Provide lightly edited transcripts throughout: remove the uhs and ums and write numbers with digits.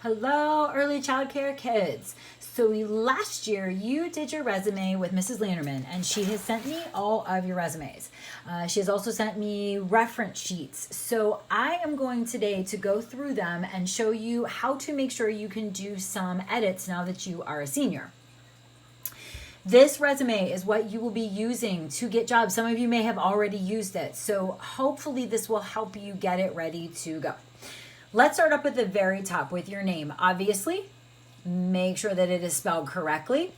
Hello, early childcare kids. So last year you did your resume with Mrs. Landerman, and she has sent me all of your resumes. She has also sent me reference sheets. So I am going today to go through them and show you how to make sure you can do some edits now that you are a senior. This resume is what you will be using to get jobs. Some of you may have already used it. So hopefully this will help you get it ready to go. Let's start up at the very top with your name. Obviously, make sure that it is spelled correctly.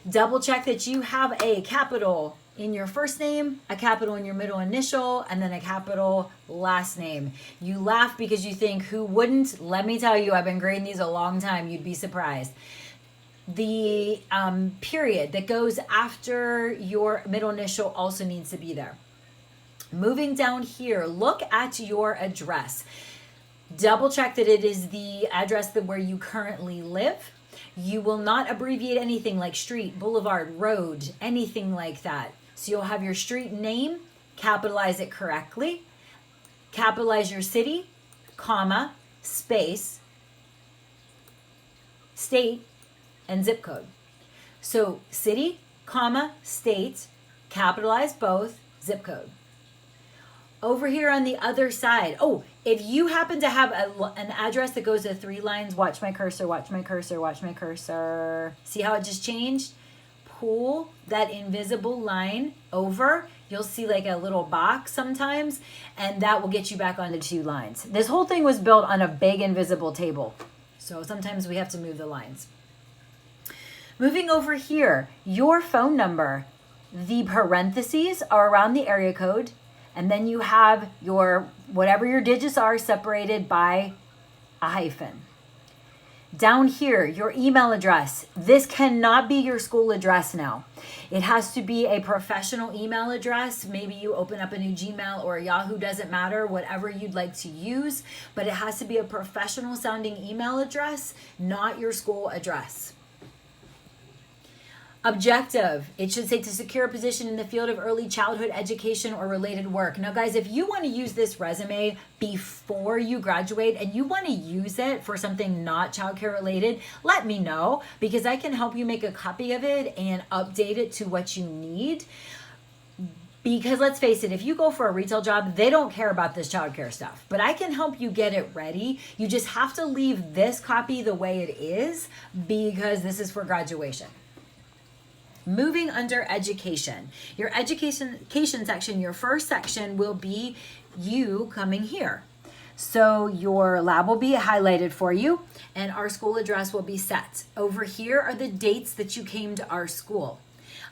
Double check that you have a capital in your first name, a capital in your middle initial, and then a capital last name. You laugh because you think, who wouldn't? Let me tell you, I've been grading these a long time. You'd be surprised. The period that goes after your middle initial also needs to be there. Moving down here, look at your address. Double check that it is the address where you currently live. You will not abbreviate anything like street, boulevard, road, anything like that. So you'll have your street name, capitalize it correctly, capitalize your city, comma, space, state, and zip code. So city, comma, state, capitalize both, zip code. Over here on the other side, if you happen to have an address that goes to 3 lines, watch my cursor, watch my cursor, watch my cursor. See how it just changed? Pull that invisible line over. You'll see like a little box sometimes, and that will get you back onto 2 lines. This whole thing was built on a big invisible table. So sometimes we have to move the lines. Moving over here, your phone number, the parentheses are around the area code. And then you have your, whatever your digits are, separated by a hyphen. Down here, your email address. This cannot be your school address now. It has to be a professional email address. Maybe you open up a new Gmail or a Yahoo, doesn't matter, whatever you'd like to use. But it has to be a professional sounding email address, not your school address. Objective, it should say to secure a position in the field of early childhood education or related work. Now guys, if you want to use this resume before you graduate and you want to use it for something not childcare related, let me know, because I can help you make a copy of it and update it to what you need. Because let's face it, if you go for a retail job, they don't care about this childcare stuff, but I can help you get it ready. You just have to leave this copy the way it is because this is for graduation. Moving under education, your education section, your first section will be you coming here. So your lab will be highlighted for you and our school address will be set. Over here are the dates that you came to our school.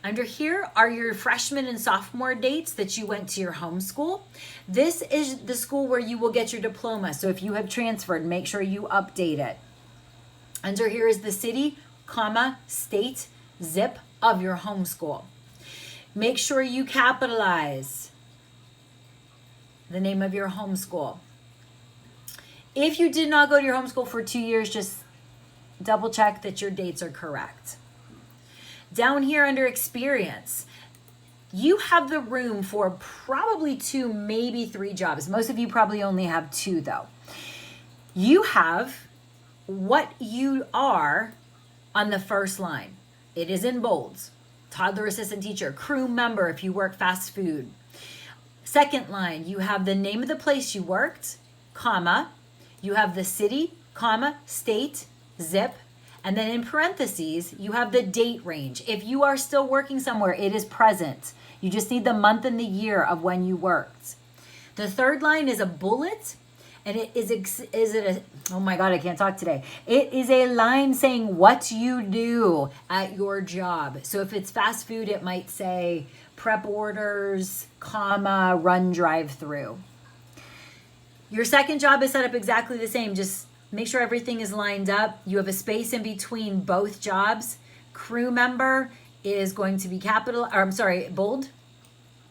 Under here are your freshman and sophomore dates that you went to your home school. This is the school where you will get your diploma. So if you have transferred, make sure you update it. Under here is the city, comma, state, zip of your homeschool. Make sure you capitalize the name of your homeschool. If you did not go to your homeschool for 2 years, just double check that your dates are correct. Down here under experience, you have the room for probably 2, maybe 3 jobs. Most of you probably only have 2 though. You have what you are on the first line. It is in bolds. Toddler assistant teacher, crew member if you work fast food. Second line, you have the name of the place you worked, comma. You have the city, comma, state, zip. And then in parentheses, you have the date range. If you are still working somewhere, it is present. You just need the month and the year of when you worked. The third line is a bullet. And it is oh my God, I can't talk today. It is a line saying what you do at your job. So if it's fast food, it might say prep orders, comma, run drive-through. Your second job is set up exactly the same. Just make sure everything is lined up. You have a space in between both jobs. Crew member is going to be bold.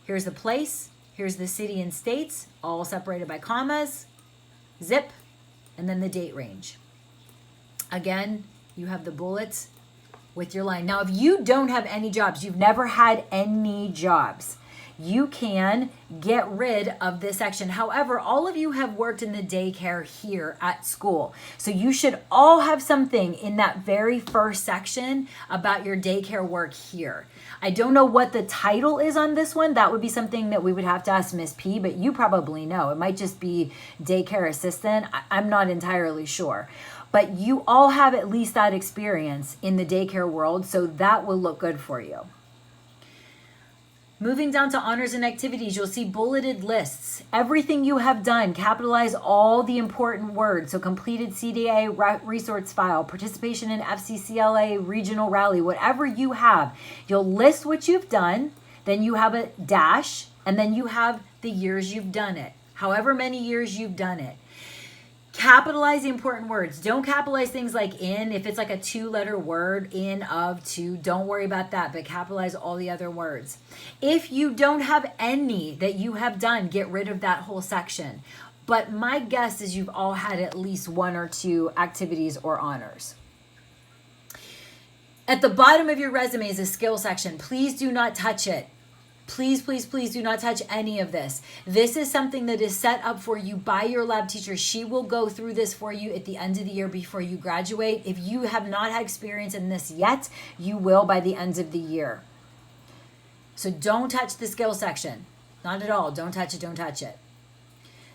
Here's the place. Here's the city and states, all separated by commas. Zip, and then the date range. Again, you have the bullets with your line. Now, if you don't have any jobs, you've never had any jobs, you can get rid of this section. However, all of you have worked in the daycare here at school. So you should all have something in that very first section about your daycare work here. I don't know what the title is on this one. That would be something that we would have to ask Miss P, but you probably know. It might just be daycare assistant. I'm not entirely sure. But you all have at least that experience in the daycare world, so that will look good for you. Moving down to honors and activities, you'll see bulleted lists. Everything you have done, capitalize all the important words. So completed CDA resource file, participation in FCCLA regional rally, whatever you have, you'll list what you've done, then you have a dash, and then you have the years you've done it, however many years you've done it. Capitalize the important words. Don't capitalize things like in. If it's like a 2-letter word, in, of, to, don't worry about that, but capitalize all the other words. If you don't have any that you have done, get rid of that whole section. But my guess is you've all had at least 1 or 2 activities or honors. At the bottom of your resume is a skill section. Please do not touch it. Please, please, please do not touch any of this. This is something that is set up for you by your lab teacher. She will go through this for you at the end of the year before you graduate. If you have not had experience in this yet, you will by the end of the year. So don't touch the skill section. Not at all. Don't touch it. Don't touch it.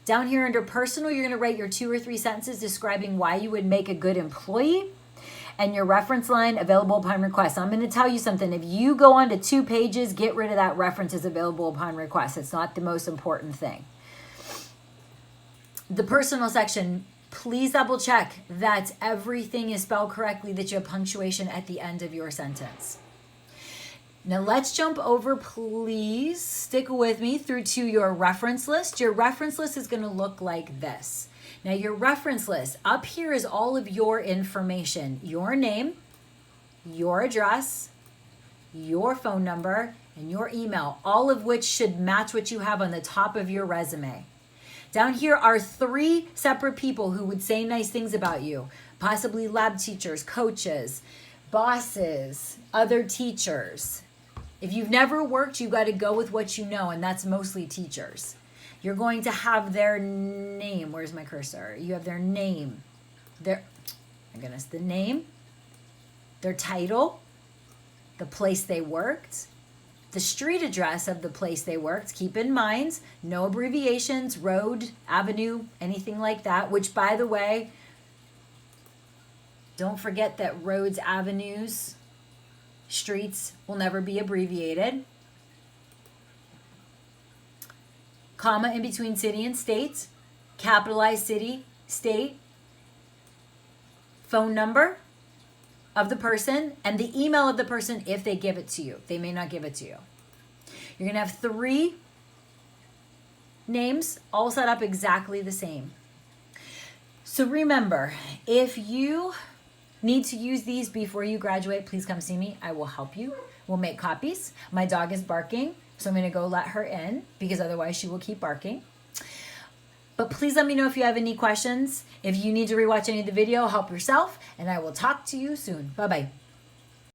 Down here under personal, you're going to write your 2 or 3 sentences describing why you would make a good employee. And your reference line available upon request. I'm going to tell you something. If you go on to 2 pages, get rid of that reference as available upon request. It's not the most important thing. The personal section, please double check that everything is spelled correctly, that you have punctuation at the end of your sentence. Now let's jump over, please stick with me through to your reference list. Your reference list is going to look like this. Now your reference list, up here is all of your information, your name, your address, your phone number, and your email, all of which should match what you have on the top of your resume. Down here are 3 separate people who would say nice things about you, possibly lab teachers, coaches, bosses, other teachers. If you've never worked, you've got to go with what you know, and that's mostly teachers. You're going to have their name. Where's my cursor? You have their name. The name, their title, the place they worked, the street address of the place they worked. Keep in mind, no abbreviations, road, avenue, anything like that, which, by the way, don't forget that roads, avenues, streets will never be abbreviated. Comma in between city and state, capitalized city, state, phone number of the person, and the email of the person if they give it to you. They may not give it to you. You're going to have 3 names all set up exactly the same. So remember, if you need to use these before you graduate, please come see me. I will help you. We'll make copies. My dog is barking, so I'm going to go let her in because otherwise she will keep barking. But please let me know if you have any questions. If you need to rewatch any of the video, help yourself, and I will talk to you soon. Bye-bye.